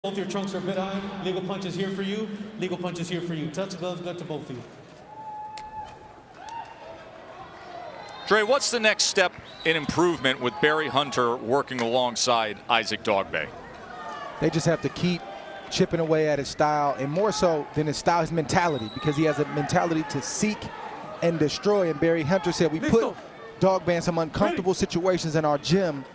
Both your trunks are a bit high. Legal punch is here for you. Legal punch is here for you. Touch gloves, good to both of you. Dre, what's the next step in improvement with Barry Hunter working alongside Isaac Dogboe? They just have to keep chipping away at his style, and more so than his style, his mentality, because he has a mentality to seek and destroy. And Barry Hunter said, we put Dogboe in some uncomfortable situations in our gym,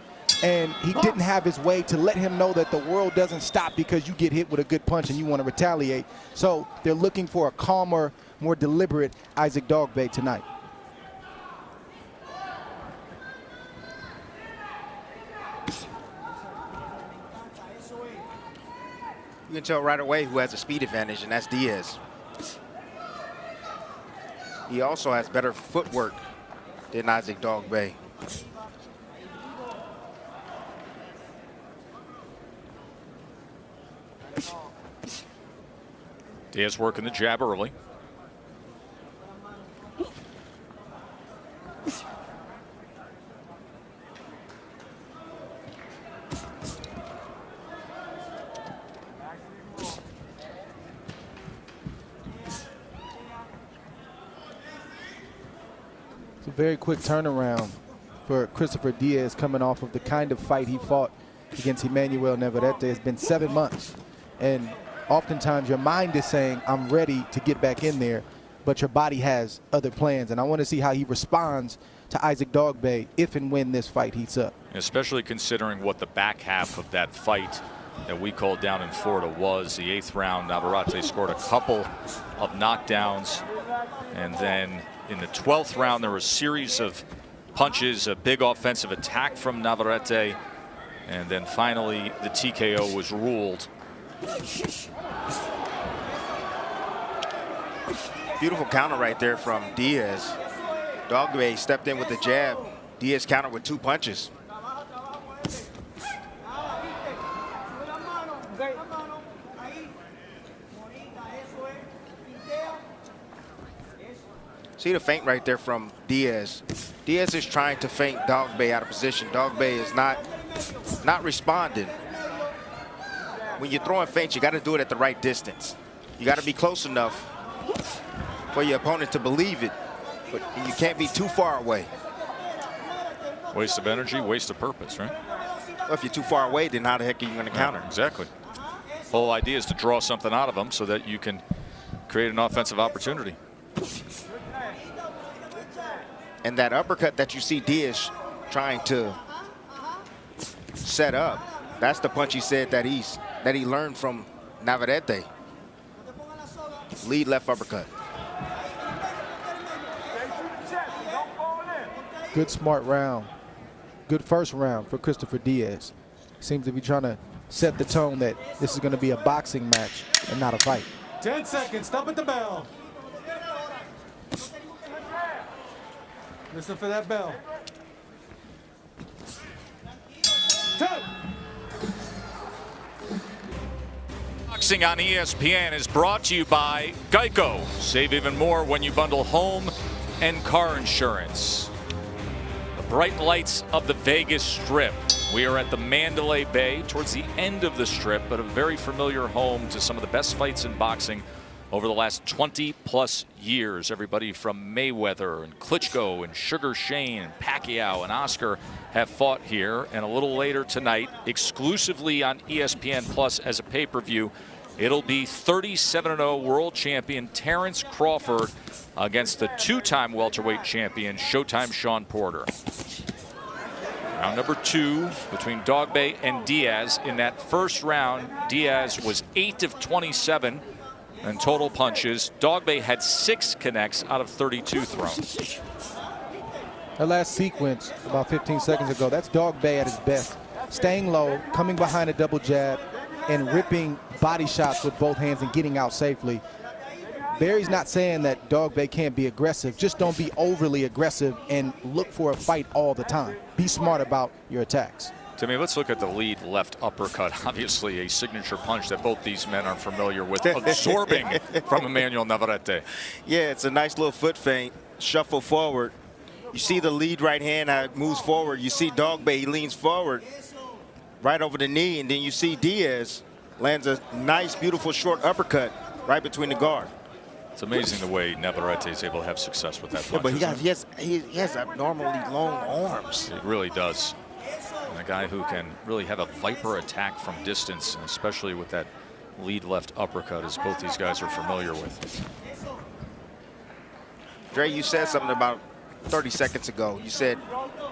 and he didn't have his way to let him know that the world doesn't stop because you get hit with a good punch and you want to retaliate. So they're looking for a calmer, more deliberate Isaac Dogboe tonight. You can tell right away who has a speed advantage, and that's Diaz. He also has better footwork than Isaac Dogboe. Diaz working the jab early. It's a very quick turnaround for Christopher Diaz coming off of the kind of fight he fought against Emmanuel Navarrete. It's been 7 months, and oftentimes your mind is saying, I'm ready to get back in there, but your body has other plans. And I want to see how he responds to Isaac Dogboe if and when this fight heats up. Especially considering what the back half of that fight that we called down in Florida was. The 8th round, Navarrete scored a couple of knockdowns. And then in the 12th round, there were a series of punches, a big offensive attack from Navarrete. And then finally, the TKO was ruled. Beautiful counter right there from Diaz. Dogboe stepped in with the jab. Diaz countered with 2 punches. See the feint right there from Diaz. Diaz is trying to feint Dogboe out of position. Dogboe is not responding. When you're throwing feints, you got to do it at the right distance. You got to be close enough for your opponent to believe it, but you can't be too far away. Waste of energy, waste of purpose, right? Well, if you're too far away, then how the heck are you going to counter? Exactly. The whole idea is to draw something out of them so that you can create an offensive opportunity. And that uppercut that you see Diaz trying to set up, that's the punch he said that he learned from Navarrete. Lead left uppercut. Good smart round. Good first round for Christopher Diaz. Seems to be trying to set the tone that this is going to be a boxing match and not a fight. 10 seconds, stop at the bell. Listen for that bell. 10. Boxing on ESPN is brought to you by Geico. Save even more when you bundle home and car insurance. The bright lights of the Vegas Strip. We are at the Mandalay Bay towards the end of the Strip, but a very familiar home to some of the best fights in boxing over the last 20+ years. Everybody from Mayweather and Klitschko and Sugar Shane and Pacquiao and Oscar have fought here. And a little later tonight, exclusively on ESPN Plus as a pay-per-view, it'll be 37-0 world champion Terrence Crawford against the 2-time welterweight champion Showtime Shawn Porter. Round number 2 between Dogboe and Diaz. In that first round, Diaz was 8 of 27 in total punches. Dogboe had 6 connects out of 32 throws. That last sequence about 15 seconds ago, that's Dogboe at his best. Staying low, coming behind a double jab, and ripping body shots with both hands and getting out safely. Barry's not saying that Dogboe can't be aggressive. Just don't be overly aggressive and look for a fight all the time. Be smart about your attacks. Timmy, let's look at the lead left uppercut. Obviously a signature punch that both these men are familiar with, absorbing from Emmanuel Navarrete. Yeah, it's a nice little foot feint. Shuffle forward. You see the lead right hand how it moves forward. You see Dogboe, he leans forward right over the knee, and then you see Diaz lands a nice, beautiful short uppercut right between the guard. It's amazing the way Navarrete is able to have success with that punch. Yeah, but he has abnormally long arms. It really does. And a guy who can really have a viper attack from distance, and especially with that lead left uppercut, as both these guys are familiar with. Dre, you said something about 30 seconds ago. You said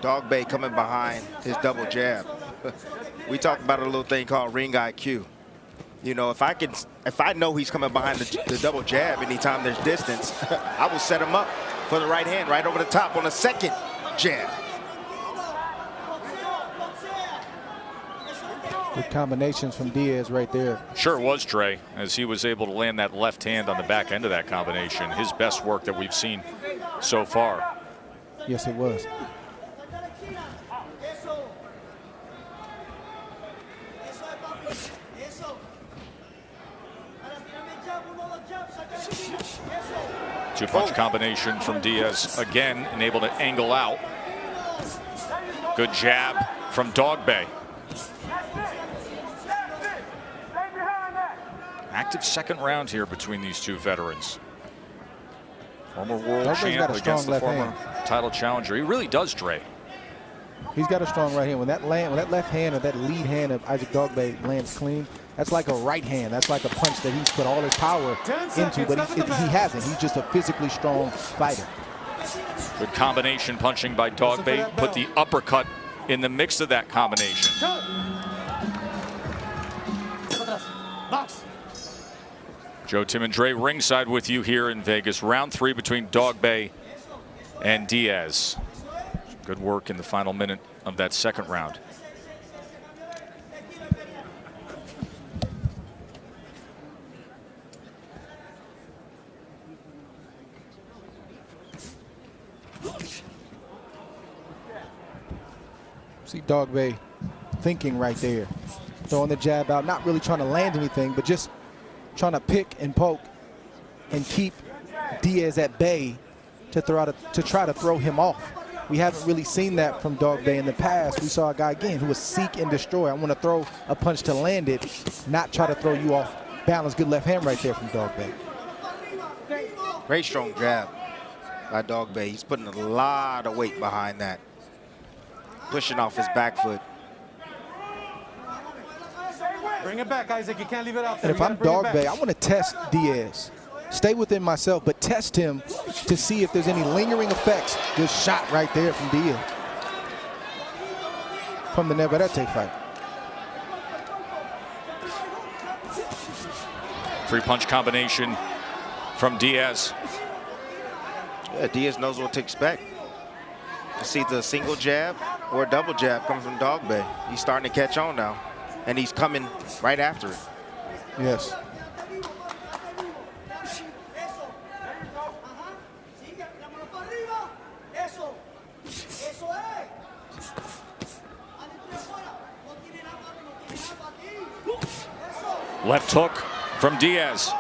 Dogboe coming behind his double jab. We talked about a little thing called ring IQ. You know, if I know he's coming behind the double jab anytime there's distance, I will set him up for the right hand right over the top on the second jab. Good combinations from Diaz right there. Sure was, Trey, as he was able to land that left hand on the back end of that combination. His best work that we've seen so far. Yes, it was. Two-punch combination from Diaz, again, and able to angle out. Good jab from Dogboe. Active second round here between these two veterans. Former world champ against the former title challenger. He really does, Dre. He's got a strong right hand. When that left hand or that lead hand of Isaac Dogboe lands clean, that's like a right hand. That's like a punch that he's put all his power into, but he hasn't. He's just a physically strong fighter. Good combination punching by Dogboe. Put the uppercut in the mix of that combination. Joe, Tim, and Dre ringside with you here in Vegas. Round 3 between Dogboe and Diaz. Good work in the final minute of that second round. See Dogboe thinking right there. Throwing the jab out, not really trying to land anything, but just trying to pick and poke and keep Diaz at bay to try to throw him off. We haven't really seen that from Dogboe in the past. We saw a guy, again, who was seek and destroy. I want to throw a punch to land it, not try to throw you off balance. Good left hand right there from Dogboe. Very strong jab by Dogboe. He's putting a lot of weight behind that. Pushing off his back foot. Bring it back, Isaac. You can't leave it out there. And if I'm Dogboe, I want to test Diaz. Stay within myself, but test him to see if there's any lingering effects. Good shot right there from Diaz. From the Navarrete fight. Three-punch combination from Diaz. Yeah, Diaz knows what to expect. It's either a single jab or a double jab coming from Dogboe. He's starting to catch on now, and he's coming right after it. Yes. Left hook from Diaz.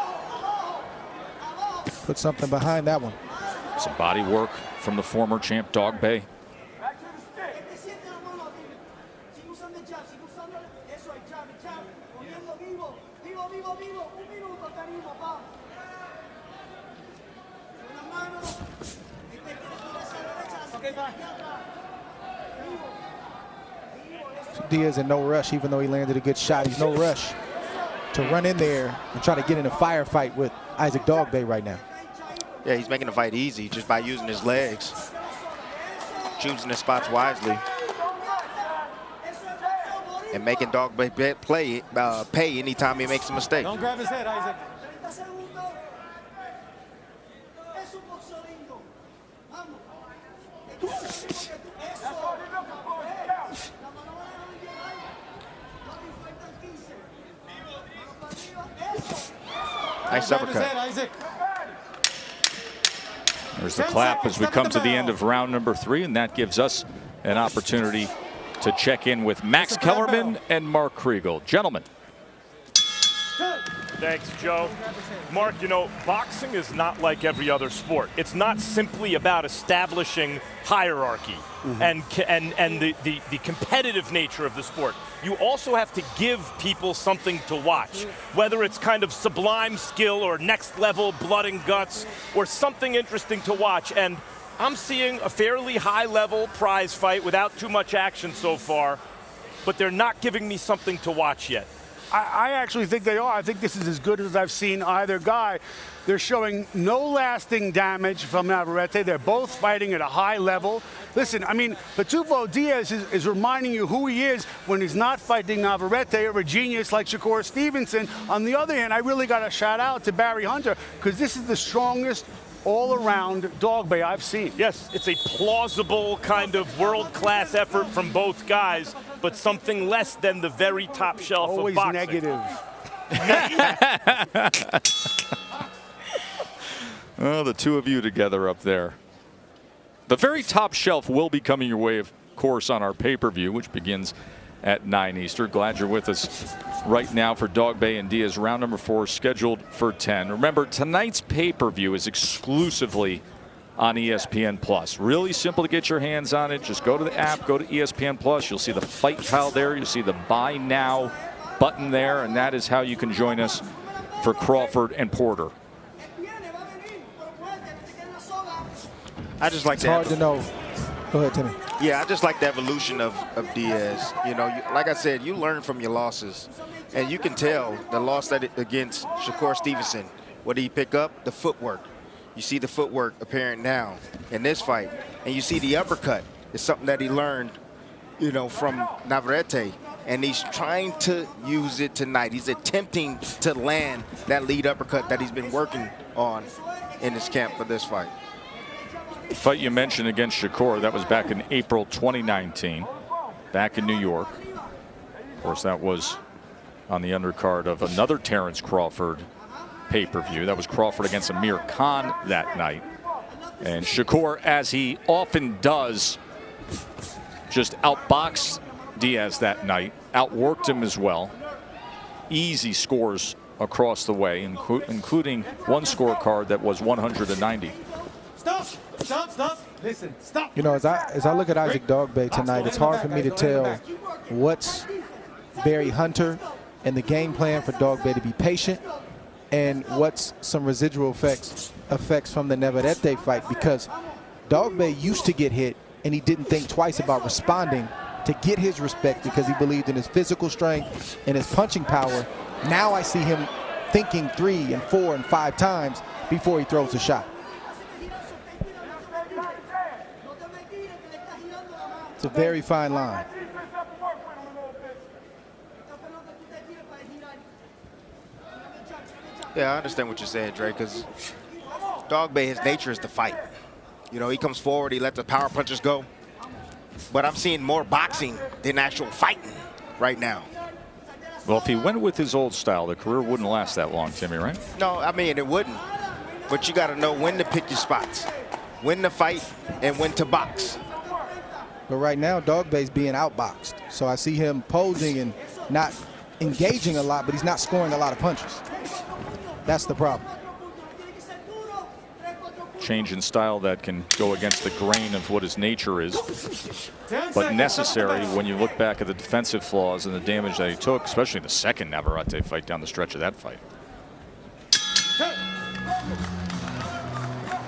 Put something behind that one. Some body work from the former champ Dogboe. Diaz in no rush, even though he landed a good shot. He's no rush to run in there and try to get in a firefight with Isaac Dogboe right now. Yeah, he's making the fight easy just by using his legs, choosing his spots wisely, and making Dogboe pay anytime he makes a mistake. Don't grab his head, Isaac. Nice uppercut. Isaac. There's the clap as we come to the end of round number 3, and that gives us an opportunity to check in with Max Kellerman and Mark Kriegel. Gentlemen. Thanks, Joe. Mark, you know, boxing is not like every other sport. It's not simply about establishing hierarchy and the competitive nature of the sport. You also have to give people something to watch, whether it's kind of sublime skill or next level blood and guts or something interesting to watch. And I'm seeing a fairly high level prize fight without too much action so far, but they're not giving me something to watch yet. I actually think they are. I think this is as good as I've seen either guy. They're showing no lasting damage from Navarrete. They're both fighting at a high level. Listen, I mean, Pitufo Diaz is reminding you who he is when he's not fighting Navarrete or a genius like Shakur Stevenson. On the other hand, I really got to shout out to Barry Hunter because this is the strongest all-around Dogboe I've seen. Yes, it's a plausible kind of world-class effort from both guys, but something less than the very top shelf Always of boxing. Negative. Oh, the two of you together up there. The very top shelf will be coming your way, of course, on our pay-per-view, which begins at 9 Eastern. Glad you're with us right now for Dogboe and Diaz, round number 4, scheduled for 10. Remember, tonight's pay-per-view is exclusively on ESPN+. Really simple to get your hands on it. Just go to the app, go to ESPN+. You'll see the fight tile there. You'll see the Buy Now button there, and that is how you can join us for Crawford and Porter. I just like It's hard to know. Go ahead, Timmy. Yeah, I just like the evolution of Diaz. You know, like I said, you learn from your losses. And you can tell the loss against Shakur Stevenson. What did he pick up? The footwork. You see the footwork apparent now in this fight. And you see the uppercut. It's something that he learned, you know, from Navarrete. And he's trying to use it tonight. He's attempting to land that lead uppercut that he's been working on in his camp for this fight. The fight you mentioned against Shakur, that was back in April 2019, back in New York. Of course, that was on the undercard of another Terrence Crawford pay-per-view. That was Crawford against Amir Khan that night. And Shakur, as he often does, just outboxed Diaz that night, outworked him as well. Easy scores across the way, including one scorecard that was 190. Stop. Listen, stop. You know, as I look at Isaac Dogboe tonight, it's hard for me to tell what's Barry Hunter and the game plan for Dogboe to be patient and what's some residual effects from the Navarrete fight, because Dogboe used to get hit and he didn't think twice about responding to get his respect because he believed in his physical strength and his punching power. Now I see him thinking 3 and 4 and 5 times before he throws a shot. It's a very fine line. Yeah, I understand what you're saying, Dre, because Dogboe, his nature is to fight. You know, he comes forward, he lets the power punches go. But I'm seeing more boxing than actual fighting right now. Well, if he went with his old style, the career wouldn't last that long, Timmy, right? No, I mean, it wouldn't. But you got to know when to pick your spots, when to fight, and when to box. But right now, Dogboe's being outboxed. So I see him posing and not engaging a lot, but he's not scoring a lot of punches. That's the problem. Change in style that can go against the grain of what his nature is, but necessary when you look back at the defensive flaws and the damage that he took, especially the second Navarrete fight down the stretch of that fight.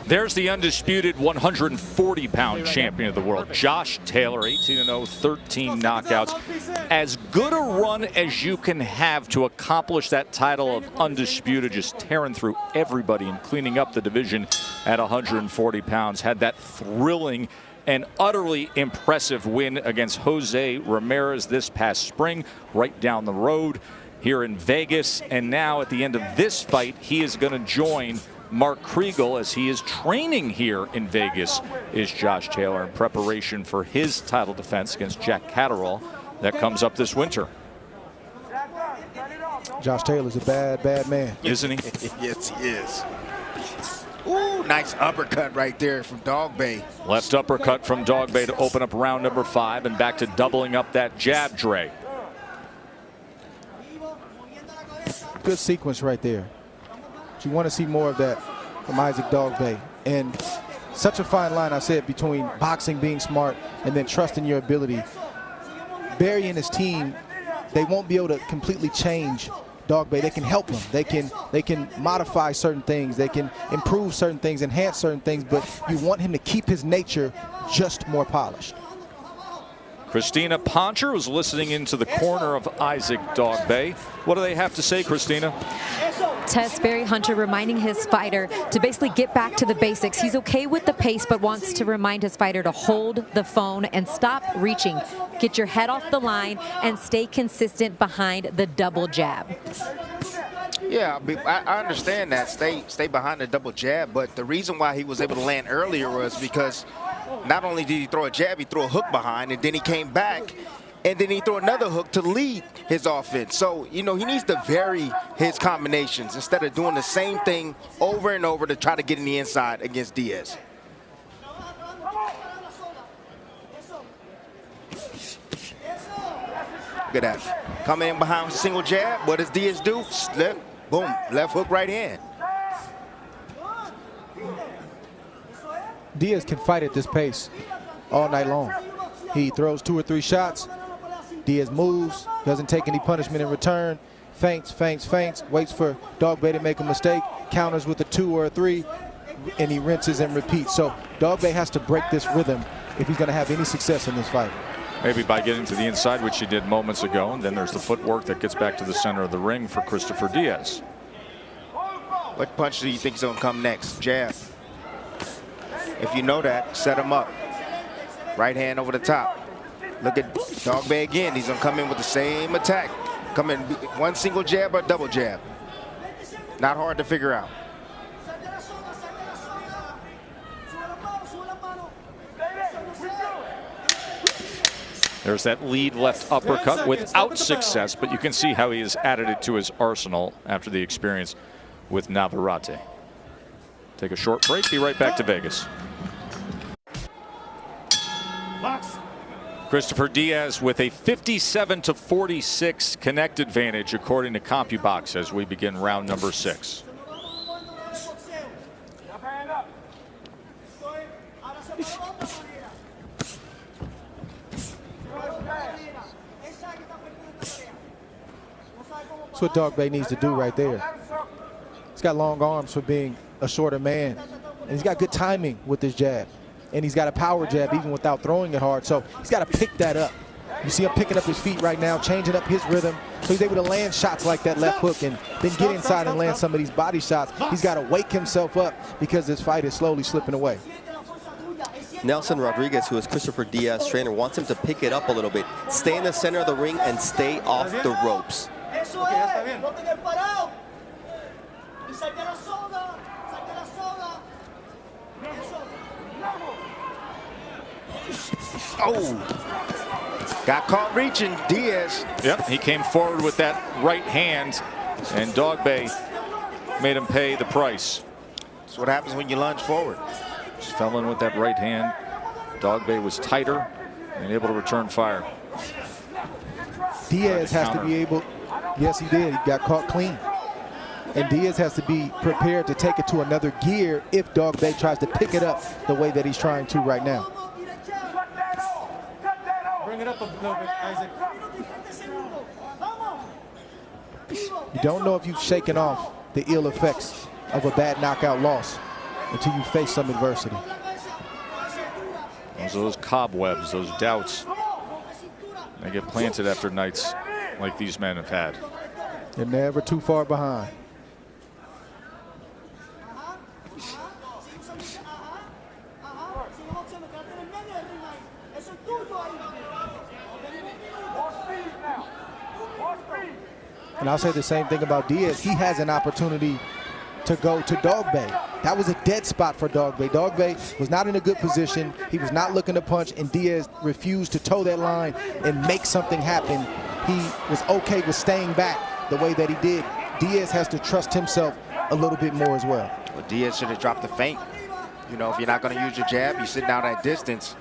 There's the undisputed 140-pound champion of the world, Josh Taylor, 18-0, 13 knockouts. As good a run as you can have to accomplish that title of undisputed, just tearing through everybody and cleaning up the division at 140 pounds. Had that thrilling and utterly impressive win against Jose Ramirez this past spring, right down the road here in Vegas. And now at the end of this fight, he is going to join Mark Kriegel as he is training here in Vegas, is Josh Taylor, in preparation for his title defense against Jack Catterall that comes up this winter. Josh Taylor's a bad man. Isn't he? Yes, he is. Ooh, nice uppercut right there from Dogboe. Left uppercut from Dogboe to open up round number 5, and back to doubling up that jab, Dre. Good sequence right there. But you want to see more of that from Isaac Dogboe. And such a fine line, I said, between boxing, being smart, and then trusting your ability. Barry and his team, they won't be able to completely change Dogboe. They can help him. They can modify certain things. They can improve certain things, enhance certain things, but you want him to keep his nature just more polished. Christina Poncher was listening into the corner of Isaac Dogboe. What do they have to say, Christina? Tess, Barry Hunter reminding his fighter to basically get back to the basics. He's okay with the pace, but wants to remind his fighter to hold the phone and stop reaching. Get your head off the line and stay consistent behind the double jab. Yeah, I understand that. Stay behind the double jab, but the reason why he was able to land earlier was because not only did he throw a jab, he threw a hook behind, and then he came back, and then he threw another hook to lead his offense. So, you know, he needs to vary his combinations instead of doing the same thing over and over to try to get in the inside against Diaz. Look at that. Coming in behind with a single jab. What does Diaz do? Slip. Boom. Left hook, right hand. Diaz can fight at this pace all night long. He throws 2 or 3 shots. Diaz moves, doesn't take any punishment in return, feints, waits for Dogboe to make a mistake, counters with a 2 or a 3, and he rinses and repeats. So Dogboe has to break this rhythm if he's going to have any success in this fight. Maybe by getting to the inside, which he did moments ago, and then there's the footwork that gets back to the center of the ring for Christopher Diaz. What punch do you think is going to come next? Jab. If you know that, set him up. Right hand over the top. Look at Dogboe again. He's going to come in with the same attack. Come in one single jab or double jab. Not hard to figure out. There's that lead left uppercut without success, but you can see how he has added it to his arsenal after the experience with Navarrete. Take a short break, be right back to Vegas. Christopher Diaz with a 57-46 connect advantage according to CompuBox as we begin round number 6. That's what Dogboe needs to do right there. He's got long arms for being a shorter man, and he's got good timing with his jab. And he's got a power jab even without throwing it hard. So he's got to pick that up. You see him picking up his feet right now, changing up his rhythm. So he's able to land shots like that left hook and then get inside and land some of these body shots. He's got to wake himself up because this fight is slowly slipping away. Nelson Rodriguez, who is Christopher Diaz's trainer, wants him to pick it up a little bit. Stay in the center of the ring and stay off the ropes. Oh, got caught reaching, Diaz. Yep, he came forward with that right hand, and Dogboe made him pay the price. That's what happens when you lunge forward. Just fell in with that right hand. Dogboe was tighter and able to return fire. Diaz has to be able, yes he did, he got caught clean. And Diaz has to be prepared to take it to another gear if Dogboe tries to pick it up the way that he's trying to right now. Bring it up a little bit, Isaac. You don't know if you've shaken off the ill effects of a bad knockout loss until you face some adversity. Those cobwebs, those doubts, they get planted after nights like these men have had. They're never too far behind. And I'll say the same thing about Diaz. He has an opportunity to go to Dogboe. That was a dead spot for Dogboe. Dogboe was not in a good position. He was not looking to punch, and Diaz refused to toe that line and make something happen. He was okay with staying back the way that he did. Diaz has to trust himself a little bit more as well. Well, Diaz should have dropped the feint. You know, if you're not going to use your jab, you're sitting out at distance.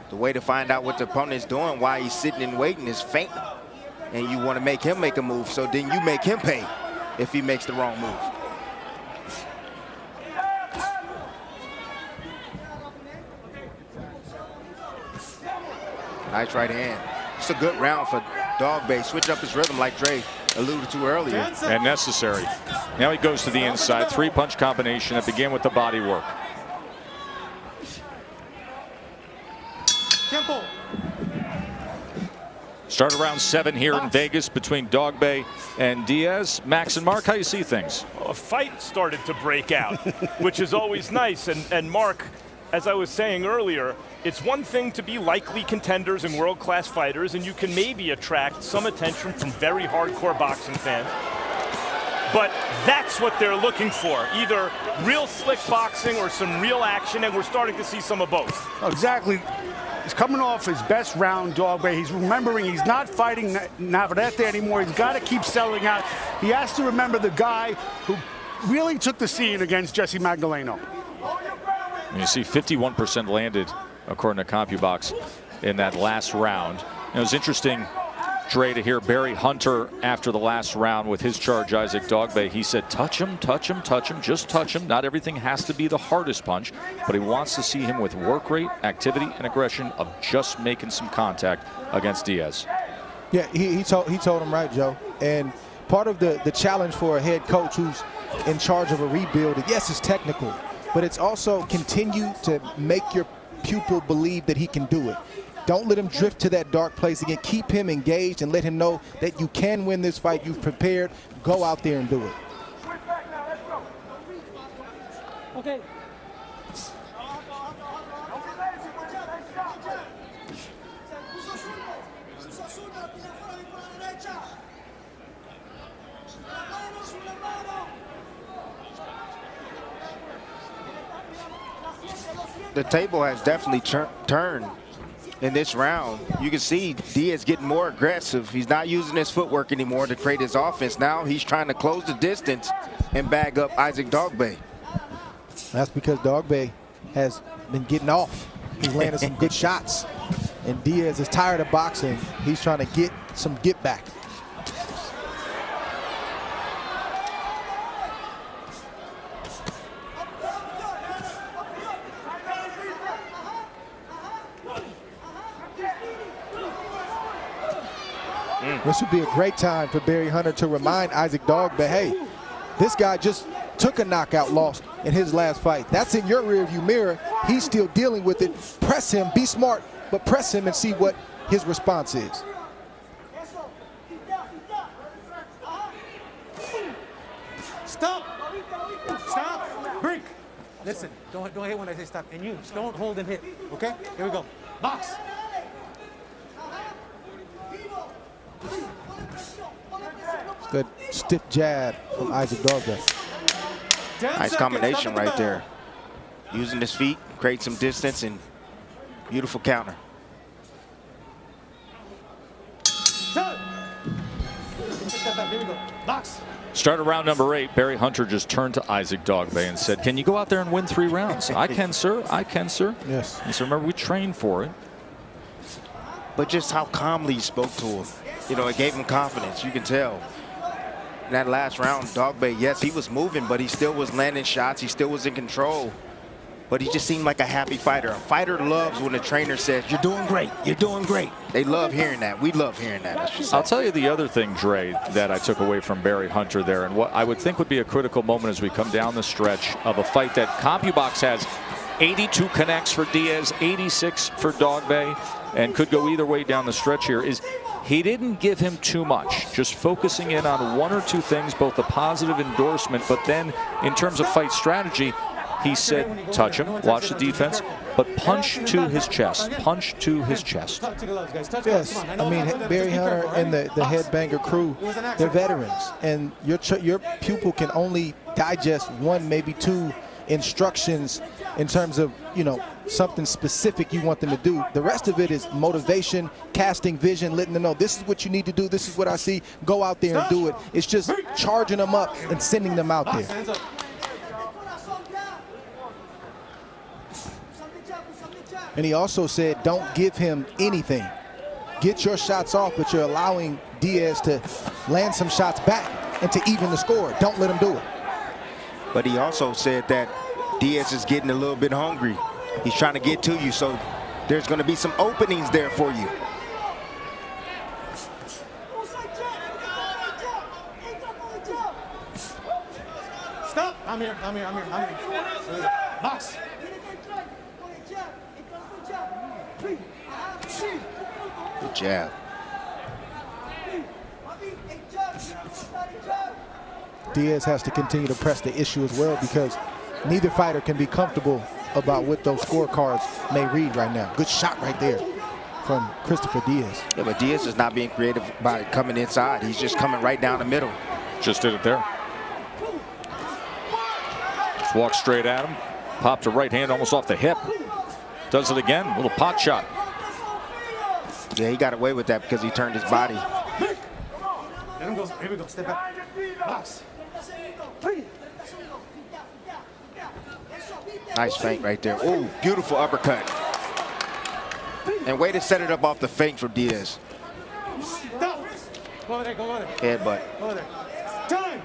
The way to find out what the opponent is doing, why he's sitting and waiting, is feinting. And you want to make him make a move, so then you make him pay. if he makes the wrong move. Nice right hand. It's a good round for Dogboe. Switching up his rhythm like Dre alluded to earlier. And necessary. Now he goes to the inside. 3-punch combination that began with the body work. Tempo. Start around 7 here in Vegas between Dogboe and Diaz. Max and Mark, how you see things? A fight started to break out, which is always nice. And Mark, as I was saying earlier, it's one thing to be likely contenders and world-class fighters, and you can maybe attract some attention from very hardcore boxing fans. But that's what they're looking for, either real slick boxing or some real action, and we're starting to see some of both. Exactly. He's coming off his best round, Dogboe. He's remembering he's not fighting Navarrete anymore. He's got to keep selling out. He has to remember the guy who really took the scene against Jesse Magdaleno. And you see 51% landed, according to CompuBox, in that last round. It was interesting, Dre, to hear Barry Hunter after the last round with his charge, Isaac Dogboe. He said, touch him, touch him, touch him, just touch him. Not everything has to be the hardest punch, but he wants to see him with work rate, activity, and aggression of just making some contact against Diaz. Yeah, he told him right, Joe. And part of the challenge for a head coach who's in charge of a rebuild, yes, it's technical, but it's also continue to make your pupil believe that he can do it. Don't let him drift to that dark place again. Keep him engaged and let him know that you can win this fight. You've prepared. Go out there and do it. Okay. The table has definitely turned in this round. You can see Diaz getting more aggressive. He's not using his footwork anymore to create his offense. Now he's trying to close the distance and bag up Isaac Dogboe. That's because Dogboe has been getting off. He's landed some good shots. And Diaz is tired of boxing. He's trying to get some get back. This would be a great time for Barry Hunter to remind Isaac Dogboe, hey, this guy just took a knockout loss in his last fight. That's in your rearview mirror. He's still dealing with it. Press him, be smart, but press him and see what his response is. Stop. Stop. Break. Listen, don't hit when I say stop. And you, don't hold and hit. Okay? Here we go. Box. Good stiff jab from Isaac Dogboe. Nice combination right there. Using his feet, create some distance, and beautiful counter. Here we go. Box. Start of round number 8. Barry Hunter just turned to Isaac Dogboe and said, can you go out there and win 3 rounds? I can, sir. I can, sir. Yes. He said, remember, we trained for it. But just how calmly he spoke to him. You know, it gave him confidence. You can tell. In that last round, Dogboe, yes, he was moving, but he still was landing shots. He still was in control. But he just seemed like a happy fighter. A fighter loves when the trainer says, you're doing great, you're doing great. They love hearing that. We love hearing that, I should say. I'll tell you the other thing, Dre, that I took away from Barry Hunter there, and what I would think would be a critical moment as we come down the stretch of a fight that CompuBox has 82 connects for Diaz, 86 for Dogboe, and could go either way down the stretch here, is he didn't give him too much, just focusing in on 1 or 2 things, both a positive endorsement, but then in terms of fight strategy, he said, touch him, watch the defense, but punch to his chest, punch to his chest. Yes, I mean, Barry Hunter and the Headbanger crew, they're veterans, and your pupil can only digest 1, maybe 2 instructions in terms of, you know, something specific you want them to do. The rest of it is motivation, casting vision, letting them know this is what you need to do, this is what I see, go out there and do it. It's just charging them up and sending them out there. And he also said, don't give him anything. Get your shots off, but you're allowing Diaz to land some shots back. and to even the score. Don't let him do it. But he also said that Diaz is getting a little bit hungry. He's trying to get to you, so there's going to be some openings there for you. Stop! I'm here. Box. Good jab. Diaz has to continue to press the issue as well, because neither fighter can be comfortable about what those scorecards may read right now. Good shot right there from Christopher Diaz. Yeah, but Diaz is not being creative by coming inside. He's just coming right down the middle. Just did it there. Just walked straight at him. Popped a right hand almost off the hip. Does it again. Little pot shot. Yeah, he got away with that because he turned his body. Let him go. Here we go. Step back. Box. Nice feint right there. Ooh, beautiful uppercut. And way to set it up off the feint for Diaz. Stop. Go over there. Go over there. Headbutt. Go over there. Time.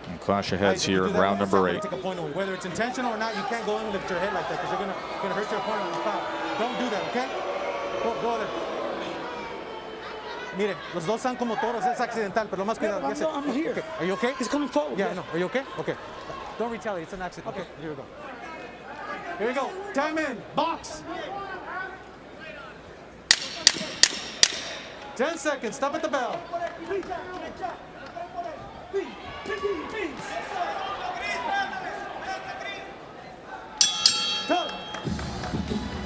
And clash of heads Isaac, you here do in that round one more number time, 8. Take a point away. Whether it's intentional or not, you can't go in with your head like that because you're gonna hurt your opponent on the foul. Don't do that, okay? Go over there. Mire, los dos están como toros, es accidental, pero más cuidado. I'm here. Okay. Are you okay? He's coming forward. Yeah, I know. Are you okay? Okay. Don't retaliate. It's an accident. Okay. Here we go. Here we go. Time in. Box. 10 seconds. Stop at the bell. Time.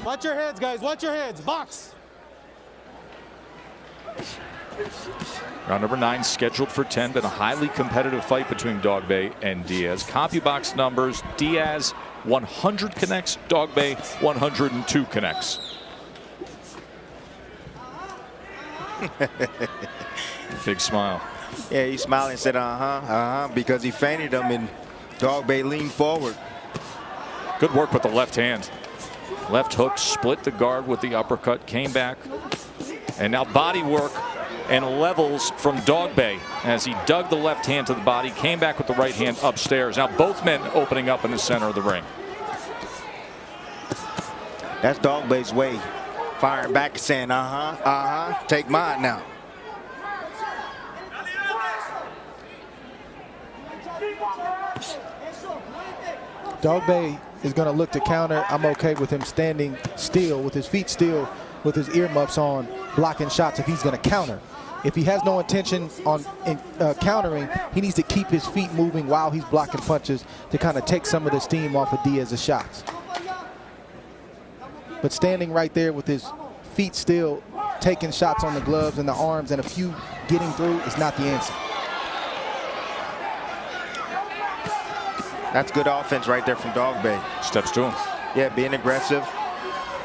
Watch your heads, guys. Watch your heads. Box. Round number 9 scheduled for 10. Been a highly competitive fight between Dogboe and Diaz. CompuBox numbers: Diaz 100 connects, Dogboe 102 connects. Big smile. Yeah, he smiled and said, because he feinted him and Dogboe leaned forward. Good work with the left hand. Left hook, split the guard with the uppercut, came back. And now body work and levels from Dogboe as he dug the left hand to the body, came back with the right hand upstairs. Now both men opening up in the center of the ring. That's Dogboe's way. Firing back and saying, take mine now. Dogboe is going to look to counter. I'm okay with him standing still, with his feet still, with his earmuffs on, blocking shots if he's going to counter. If he has no intention on countering, he needs to keep his feet moving while he's blocking punches to kind of take some of the steam off of Diaz's shots. But standing right there with his feet still, taking shots on the gloves and the arms and a few getting through is not the answer. That's good offense right there from Dogboe. Steps to him. Yeah, being aggressive,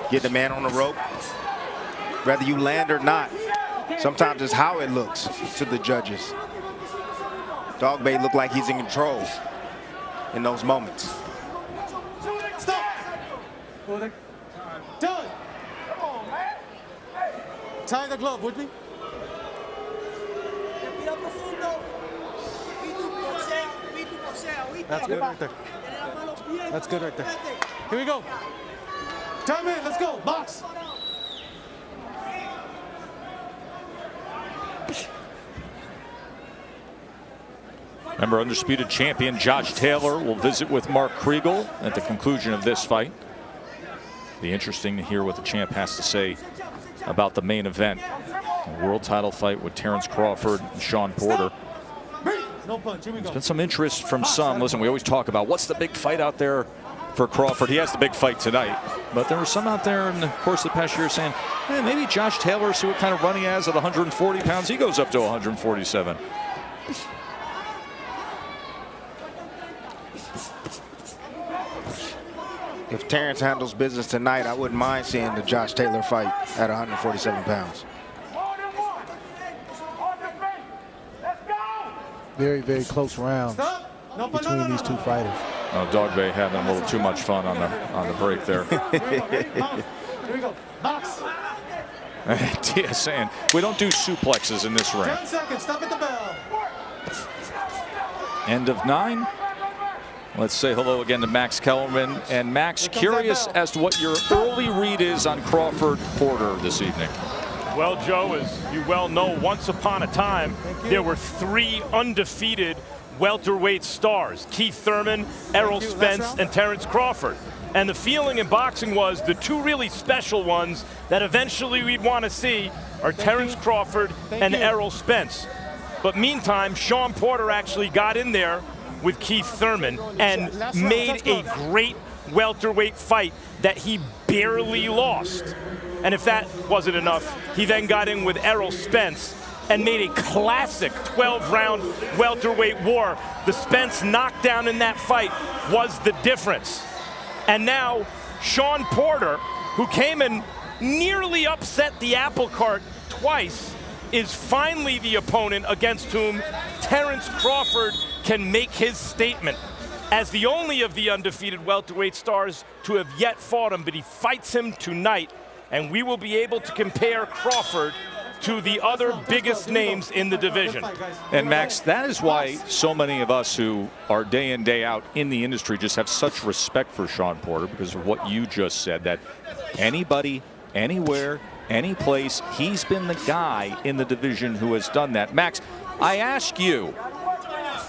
get the man on the rope. Whether you land or not, sometimes it's how it looks to the judges. Dogboe looked like he's in control in those moments. Stop. Go there. Done. Tie the glove, would we? That's good right there. That's good right there. Here we go. Time in. Let's go. Box. Remember, undisputed champion Josh Taylor will visit with Mark Kriegel at the conclusion of this fight. Be interesting to hear what the champ has to say about the main event. A world title fight with Terrence Crawford and Sean Porter. No punch. Here we go. There's been some interest from some. Listen, we always talk about what's the big fight out there for Crawford. He has the big fight tonight. But there were some out there in the course of the past year saying, hey, maybe Josh Taylor, see what kind of run he has at 140 pounds. He goes up to 147. If Terrence handles business tonight, I wouldn't mind seeing the Josh Taylor fight at 147 pounds. Very, very close rounds between these two fighters. Oh, Dogboe having a little too much fun on the break there. Here we go. Box. Diaz saying, we don't do suplexes in this ring. 10 seconds. Stop at the bell. End of 9. Let's say hello again to Max Kellerman. And Max, curious as to what your early read is on Crawford Porter this evening. Well, Joe, as you well know, once upon a time, there were 3 undefeated welterweight stars: Keith Thurman, Errol Spence, and Terrence Crawford. And the feeling in boxing was the 2 really special ones that eventually we'd want to see are Terrence Crawford and Errol Spence. But meantime, Shawn Porter actually got in there with Keith Thurman and made a great welterweight fight that he barely lost. And if that wasn't enough, he then got in with Errol Spence and made a classic 12-round welterweight war. The Spence knockdown in that fight was the difference. And now Shawn Porter, who came and nearly upset the apple cart twice, is finally the opponent against whom Terrence Crawford can make his statement as the only of the undefeated welterweight stars to have yet fought him. But he fights him tonight, and we will be able to compare Crawford to the other biggest names in the division. And Max, that is why so many of us who are day in, day out in the industry just have such respect for Shawn Porter, because of what you just said, that anybody, anywhere, any place, he's been the guy in the division who has done that. Max, I ask you,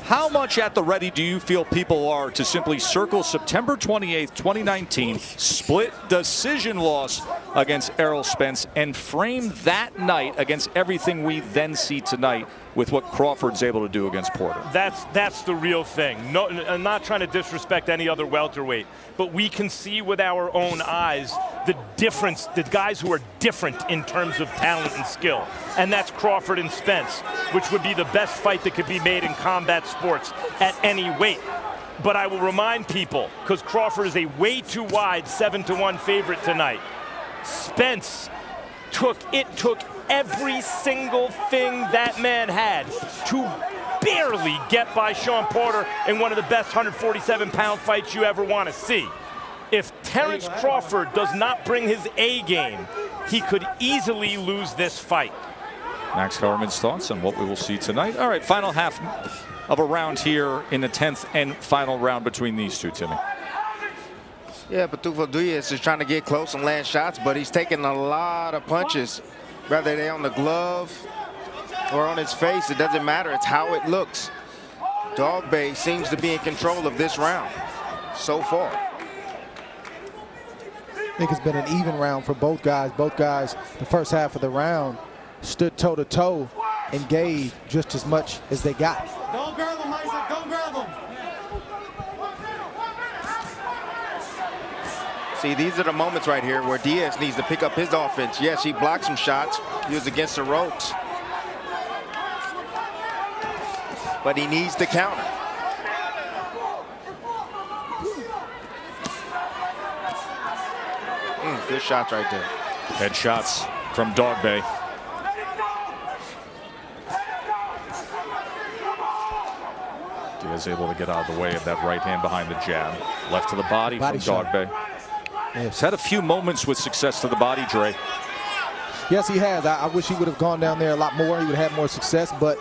how much at the ready do you feel people are to simply circle September 28th, 2019, split decision loss against Errol Spence, and frame that night against everything we then see tonight with what Crawford's able to do against Porter? That's the real thing. No, I'm not trying to disrespect any other welterweight, but we can see with our own eyes the difference, the guys who are different in terms of talent and skill. And that's Crawford and Spence, which would be the best fight that could be made in combat sports at any weight. But I will remind people, because Crawford is a way too wide 7-1 favorite tonight. Spence took every single thing that man had to barely get by Shawn Porter in one of the best 147-pound fights you ever want to see. If Terrence Crawford does not bring his A game, he could easily lose this fight. Max Kellerman's thoughts on what we will see tonight. All right, final half of a round here in the 10th and final round between these two, Timmy. Yeah, but Diaz is trying to get close and land shots, but he's taking a lot of punches. Whether they're on the glove or on his face, it doesn't matter. It's how it looks. Dogboe seems to be in control of this round so far. I think it's been an even round for both guys. Both guys, the first half of the round, stood toe-to-toe and gave just as much as they got. Don't grab him, Isaac. Don't grab him. See, these are the moments right here where Diaz needs to pick up his offense. Yes, he blocked some shots. He was against the ropes. But he needs to counter. Good shots right there. Head shots from Dogboe. Diaz able to get out of the way of that right hand behind the jab. Left to the body from Dogboe. He's had a few moments with success to the body, Dre. Yes, he has. I wish he would have gone down there a lot more. He would have had more success, but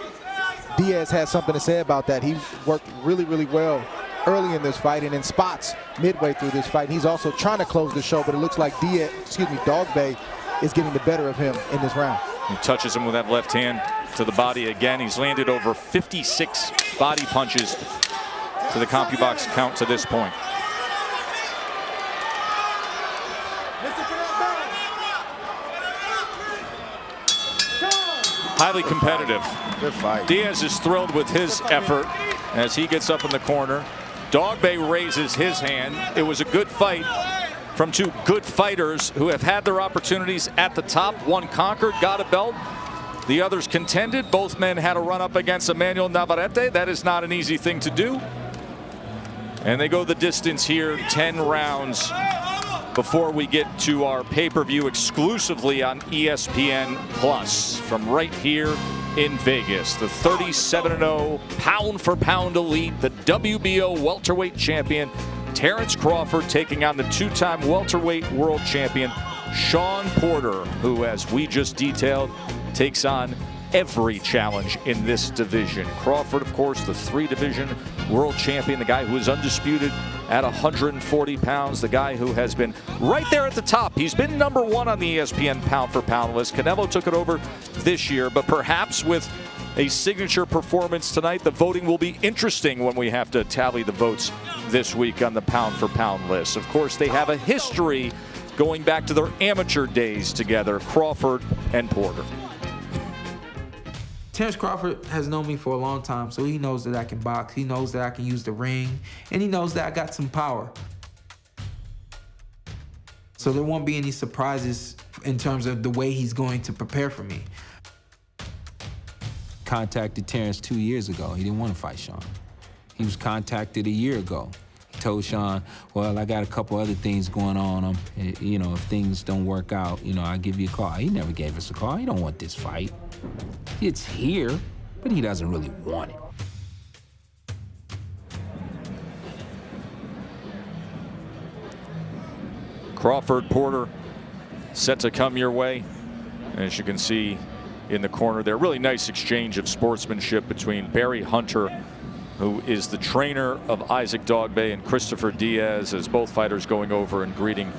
Diaz has something to say about that. He worked really, really well early in this fight and in spots midway through this fight. He's also trying to close the show, but it looks like Dogboe is getting the better of him in this round. He touches him with that left hand to the body again. He's landed over 56 body punches to the CompuBox count to this point. Highly competitive. Good fight. Diaz is thrilled with his effort as he gets up in the corner. Dogboe raises his hand. It was a good fight from two good fighters who have had their opportunities at the top. One conquered, got a belt. The others contended. Both men had a run up against Emmanuel Navarrete. That is not an easy thing to do. And they go the distance here, 10 rounds before we get to our pay-per-view exclusively on ESPN Plus from right here in Vegas. The 37-0 pound-for-pound elite, the WBO welterweight champion, Terrence Crawford, taking on the two-time welterweight world champion, Shawn Porter, who, as we just detailed, takes on every challenge in this division. Crawford, of course, the 3-division world champion, the guy who is undisputed at 140 pounds, the guy who has been right there at the top. He's been #1 on the ESPN pound-for-pound list. Canelo took it over this year, but perhaps with a signature performance tonight, the voting will be interesting when we have to tally the votes this week on the pound-for-pound list. Of course, they have a history going back to their amateur days together, Crawford and Porter. Terrence Crawford has known me for a long time, so he knows that I can box, he knows that I can use the ring, and he knows that I got some power. So there won't be any surprises in terms of the way he's going to prepare for me. Contacted Terrence 2 years ago. He didn't want to fight Sean. He was contacted a year ago. He told Sean, well, I got a couple other things going on. You know, if things don't work out, you know, I'll give you a call. He never gave us a call. He don't want this fight. It's here, but he doesn't really want it. Crawford, Porter, set to come your way. As you can see in the corner there, really nice exchange of sportsmanship between Barry Hunter, who is the trainer of Isaac Dogboe, and Christopher Diaz, as both fighters going over and greeting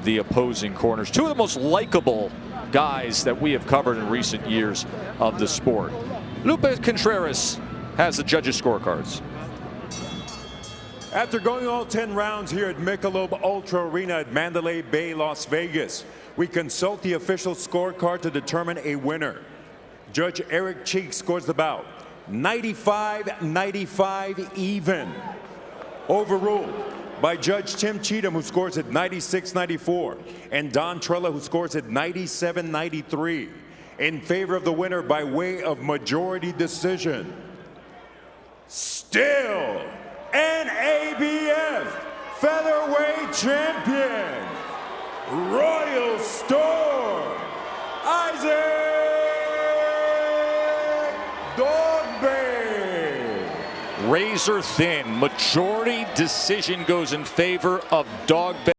the opposing corners. Two of the most likable guys that we have covered in recent years of the sport. Lupe Contreras has the judges' scorecards. After going all 10 rounds here at Michelob Ultra Arena at Mandalay Bay, Las Vegas, we consult the official scorecard to determine a winner. Judge Eric Cheek scores the bout 95-95 even. Overruled by Judge Tim Cheatham, who scores at 96-94, and Don Trella, who scores at 97-93. In favor of the winner by way of majority decision. Still an ABF featherweight champion, Royal Storm, Isaac Dogboe. Razor thin, majority decision goes in favor of Dogboe.